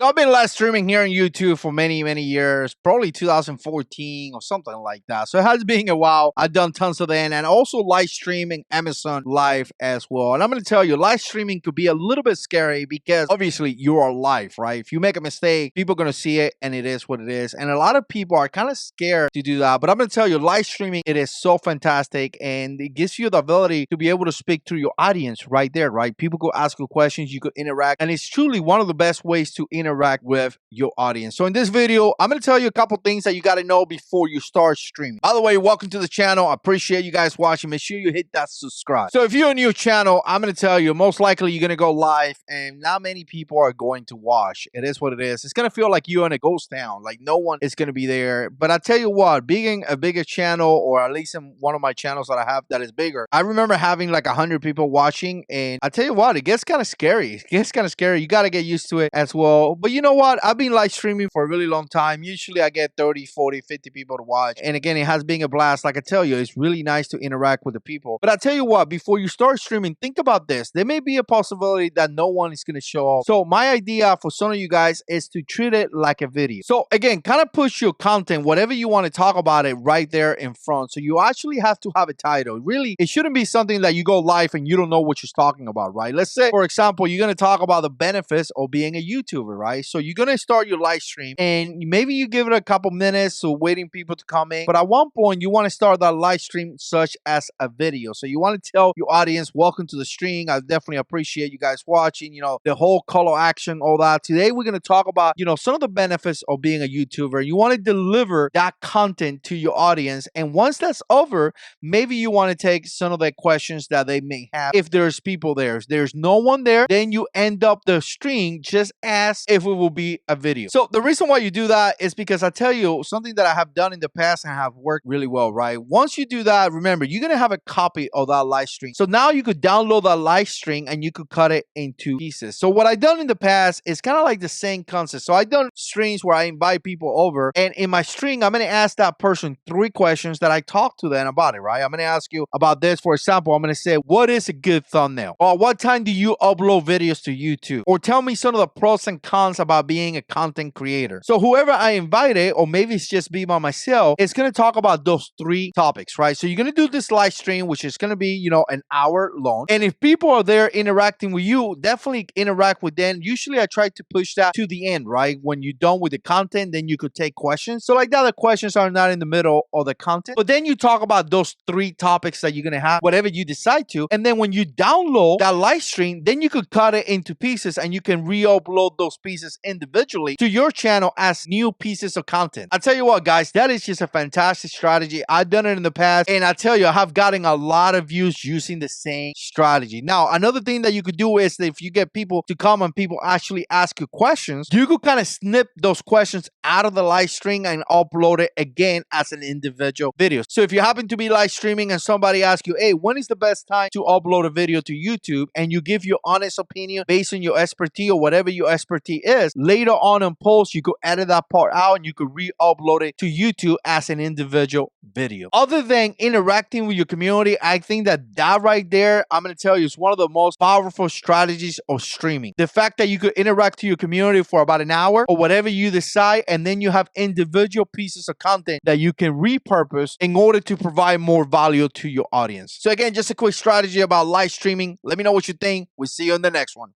So I've been live streaming here on YouTube for many years, probably 2014 or something like that. So it has been a while. I've done tons of that and also live streaming Amazon Live as well. And I'm going to tell you, live streaming could be a little bit scary because obviously you are live, right? If you make a mistake, people are going to see it and it is what it is. And a lot of people are kind of scared to do that. But I'm going to tell you, live streaming, it is so fantastic and it gives you the ability to be able to speak to your audience right there, right? People could ask you questions, you could interact, and it's truly one of the best ways to interact with your audience. So in this video, I'm going to tell you a couple things that you got to know before you start streaming. By the way, welcome to the channel. I appreciate you guys watching. Make sure you hit that subscribe. So if you're a new channel, I'm going to tell you, most likely you're going to go live and not many people are going to watch. It is what it is. It's going to feel like you're in a ghost town. Like no one is going to be there. But I tell you what, being a bigger channel, or at least in one of my channels that I have that is bigger, I remember having like 100 people watching, and I tell you what, it gets kind of scary. It gets kind of scary. You got to get used to it as well. But you know what? I've been live streaming for a really long time. Usually I get 30, 40, 50 people to watch. And again, it has been a blast. Like I tell you, it's really nice to interact with the people. But I tell you what, before you start streaming, think about this. There may be a possibility that no one is going to show up. So my idea for some of you guys is to treat it like a video. So again, kind of push your content, whatever you want to talk about it right there in front. So you actually have to have a title. Really, it shouldn't be something that you go live and you don't know what you're talking about, right? Let's say, for example, you're going to talk about the benefits of being a YouTuber, right? So you're going to start your live stream and maybe you give it a couple minutes so waiting people to come in. But at one point, you want to start that live stream such as a video. So you want to tell your audience, welcome to the stream. I definitely appreciate you guys watching, the whole call to action, all that. Today, we're going to talk about, some of the benefits of being a YouTuber. You want to deliver that content to your audience. And once that's over, maybe you want to take some of the questions that they may have. If there's people there, if there's no one there, then you end up the stream just as if it will be a video. So the reason why you do that is because I tell you something that I have done in the past and have worked really well, right? Once you do that, remember, you're going to have a copy of that live stream. So now you could download that live stream and you could cut it into pieces. So what I've done in the past is kind of like the same concept. So I've done streams where I invite people over, and in my stream, I'm going to ask that person 3 questions that I talk to them about it, right? I'm going to ask you about this. For example, I'm going to say, what is a good thumbnail? Or what time do you upload videos to YouTube? Or tell me some of the pros and cons about being a content creator. So whoever I invited, or maybe it's just be by myself, it's going to talk about those 3 topics, right? So you're going to do this live stream, which is going to be, an hour long. And if people are there interacting with you, definitely interact with them. Usually I try to push that to the end, right? When you're done with the content, then you could take questions. So like that, the questions are not in the middle of the content, but then you talk about those 3 topics that you're going to have, whatever you decide to. And then when you download that live stream, then you could cut it into pieces and you can re-upload those pieces individually to your channel as new pieces of content. I tell you what, guys, that is just a fantastic strategy. I've done it in the past, and I tell you, I have gotten a lot of views using the same strategy. Now, another thing that you could do is if you get people to come and people actually ask you questions, you could kind of snip those questions out of the live stream and upload it again as an individual video. So if you happen to be live streaming and somebody asks you, hey, when is the best time to upload a video to YouTube? And you give your honest opinion based on your expertise or whatever your expertise is, later on in post, you could edit that part out and you could re-upload it to YouTube as an individual video. Other than interacting with your community, I think that right there, I'm going to tell you, is one of the most powerful strategies of streaming. The fact that you could interact to your community for about an hour or whatever you decide, and then you have individual pieces of content that you can repurpose in order to provide more value to your audience. So again, just a quick strategy about live streaming. Let me know what you think. We'll see you in the next one.